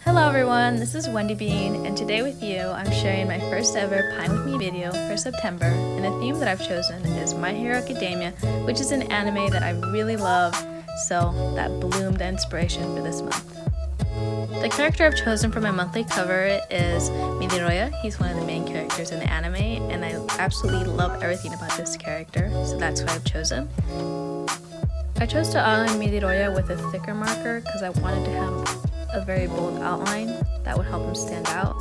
Hello everyone, this is Wendy Bean, and today with you I'm sharing my first ever Pine With Me video for September, and the theme that I've chosen is My Hero Academia, which is an anime that I really love, so that bloomed the inspiration for this month. The character I've chosen for my monthly cover is Midoriya. He's one of the main characters in the anime, and I absolutely love everything about this character, so that's who I've chosen. I chose to outline Midoriya with a thicker marker because I wanted to have a very bold outline that would help him stand out.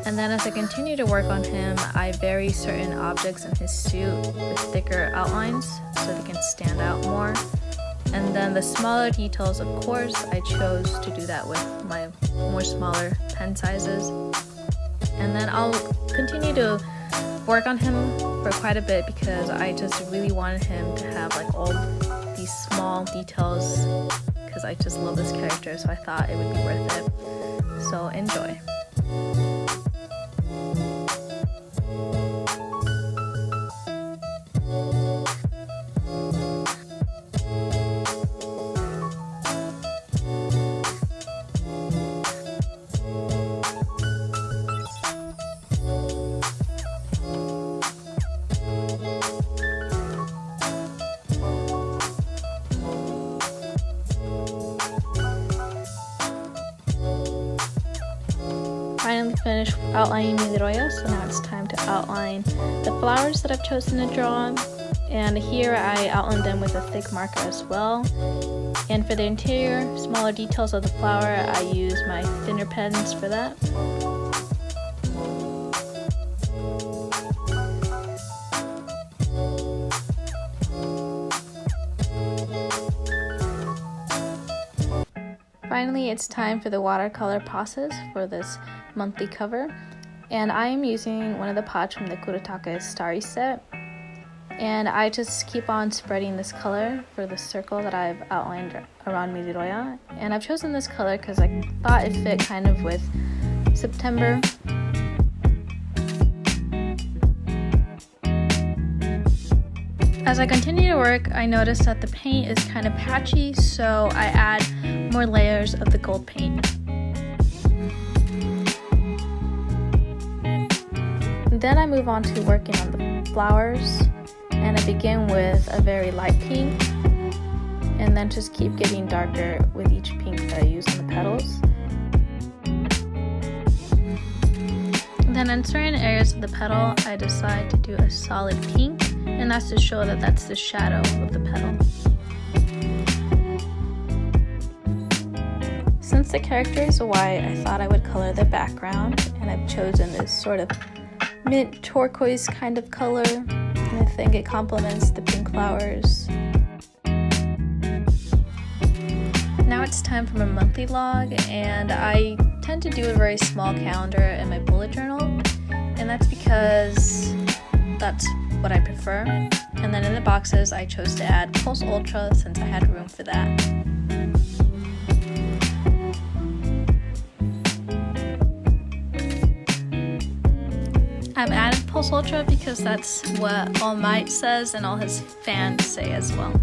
And then as I continue to work on him, I vary certain objects in his suit with thicker outlines so they can stand out more. And then the smaller details, of course, I chose to do that with my more smaller pen sizes. And then I'll continue to work on him for quite a bit because I just really wanted him to have like all these small details because I just love this character, so I thought it would be worth it. So enjoy. Finally finished outlining Midoriya, so now it's time to outline the flowers that I've chosen to draw, and here I outlined them with a thick marker as well. And for the interior, smaller details of the flower, I use my thinner pens for that. Finally, it's time for the watercolor passes for this monthly cover, and I am using one of the pots from the Kuratake Starry Set, and I just keep on spreading this color for the circle that I've outlined around Midoriya. And I've chosen this color because I thought it fit kind of with September. As I continue to work, I noticed that the paint is kind of patchy, so I add more layers of the gold paint. Then I move on to working on the flowers, and I begin with a very light pink, and then just keep getting darker with each pink that I use on the petals. Then in certain areas of the petal, I decide to do a solid pink, and that's to show that that's the shadow of the petal. Since the character is white, I thought I would color the background, and I've chosen this sort of mint turquoise kind of color, and I think it complements the pink flowers. Now it's time for my monthly log, and I tend to do a very small calendar in my bullet journal, and that's because that's what I prefer. And then in the boxes I chose to add Pulse Ultra since I had room for that. I've added Pulse Ultra because that's what All Might says and all his fans say as well.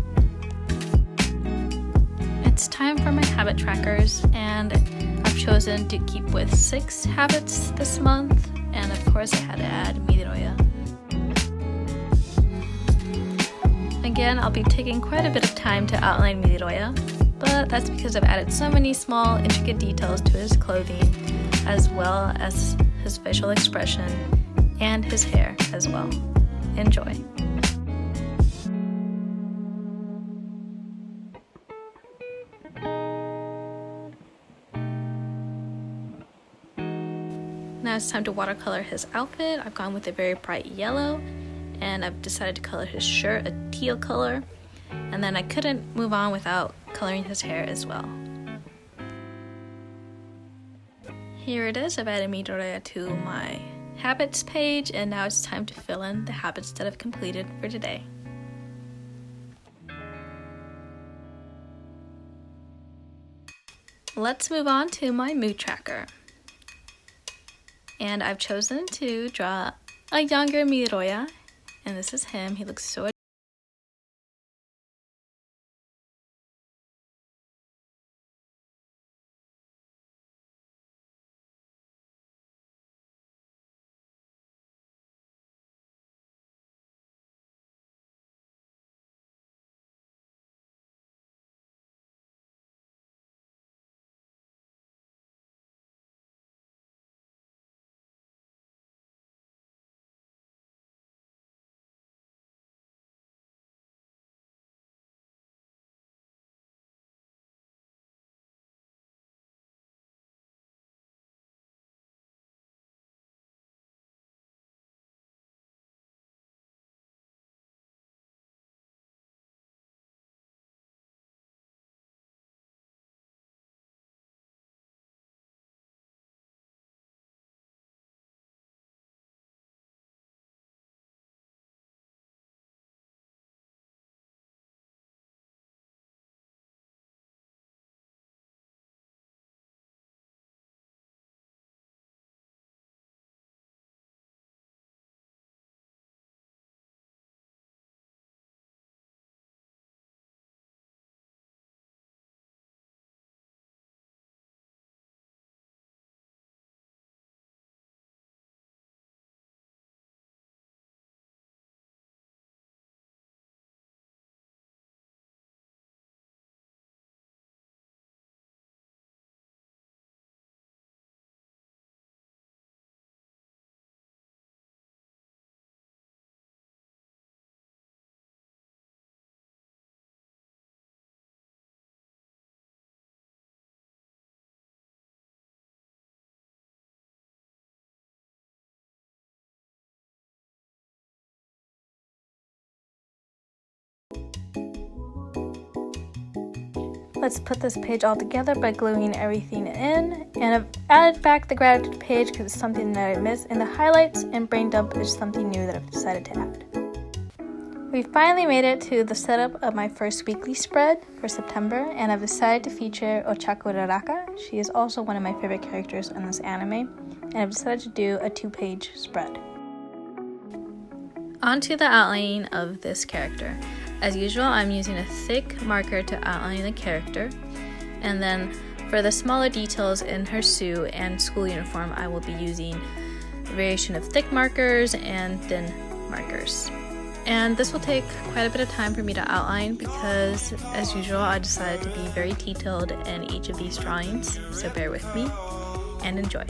It's time for my habit trackers, and I've chosen to keep with 6 habits this month, and of course I had to add Midoriya. Again, I'll be taking quite a bit of time to outline Midoriya, but that's because I've added so many small, intricate details to his clothing, as well as his facial expression, and his hair as well. Enjoy. Now it's time to watercolor his outfit. I've gone with a very bright yellow, and I've decided to color his shirt a teal color, and then I couldn't move on without coloring his hair as well. Here it is. I've added Midoriya to my habits page, and now it's time to fill in the habits that I've completed for today. Let's move on to my mood tracker. And I've chosen to draw a younger Midoriya, and this is him. He looks so let's put this page all together by gluing everything in. And I've added back the gratitude page because it's something that I missed in the highlights, and brain dump is something new that I've decided to add. We finally made it to the setup of my first weekly spread for September, and I've decided to feature Ochako Raraka. She is also one of my favorite characters in this anime, and I've decided to do a 2-page spread. Onto the outlining of this character. As usual, I'm using a thick marker to outline the character, and then for the smaller details in her suit and school uniform, I will be using a variation of thick markers and thin markers. And this will take quite a bit of time for me to outline because, as usual, I decided to be very detailed in each of these drawings, so bear with me and enjoy.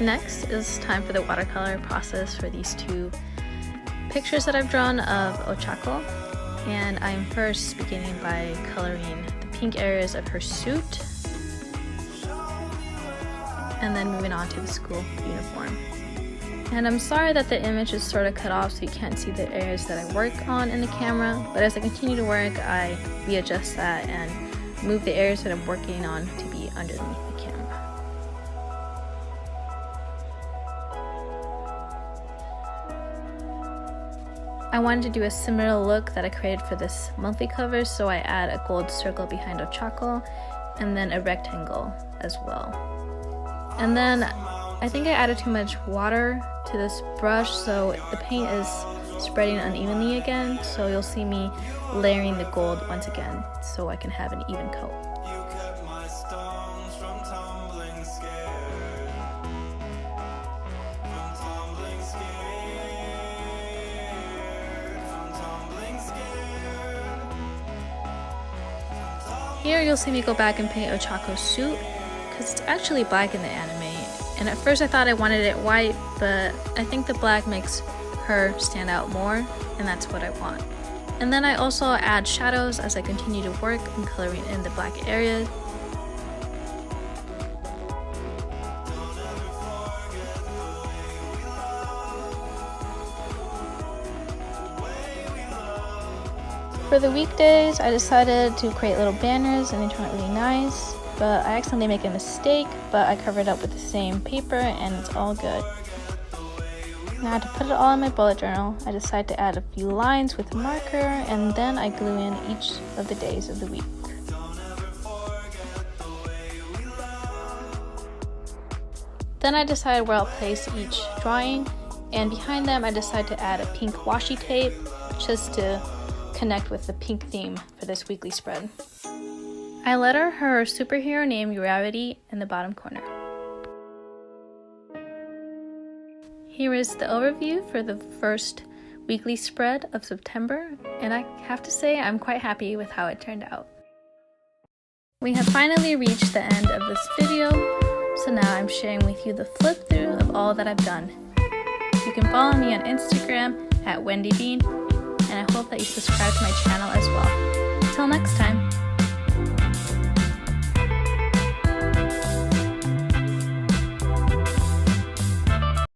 Next is time for the watercolor process for these 2 pictures that I've drawn of Ochako, and I'm first beginning by coloring the pink areas of her suit and then moving on to the school uniform. And I'm sorry that the image is sort of cut off so you can't see the areas that I work on in the camera, but as I continue to work I readjust that and move the areas that I'm working on to be underneath the camera. I wanted to do a similar look that I created for this monthly cover, so I add a gold circle behind Ochako and then a rectangle as well. And then I think I added too much water to this brush, so the paint is spreading unevenly again, so you'll see me layering the gold once again so I can have an even coat. Here you'll see me go back and paint Ochako's suit because it's actually black in the anime, and at first I thought I wanted it white, but I think the black makes her stand out more, and that's what I want. And then I also add shadows as I continue to work and coloring in the black areas. For the weekdays, I decided to create little banners and they turned out really nice, but I accidentally made a mistake, but I covered it up with the same paper and it's all good. Now to put it all in my bullet journal, I decided to add a few lines with a marker and then I glue in each of the days of the week. Then I decided where I'll place each drawing, and behind them I decided to add a pink washi tape just to connect with the pink theme for this weekly spread. I letter her superhero name Gravity in the bottom corner. Here is the overview for the first weekly spread of September, and I have to say I'm quite happy with how it turned out. We have finally reached the end of this video, so now I'm sharing with you the flip through of all that I've done. You can follow me on Instagram at Wendy Bean, and I hope that you subscribe to my channel as well. Until next time.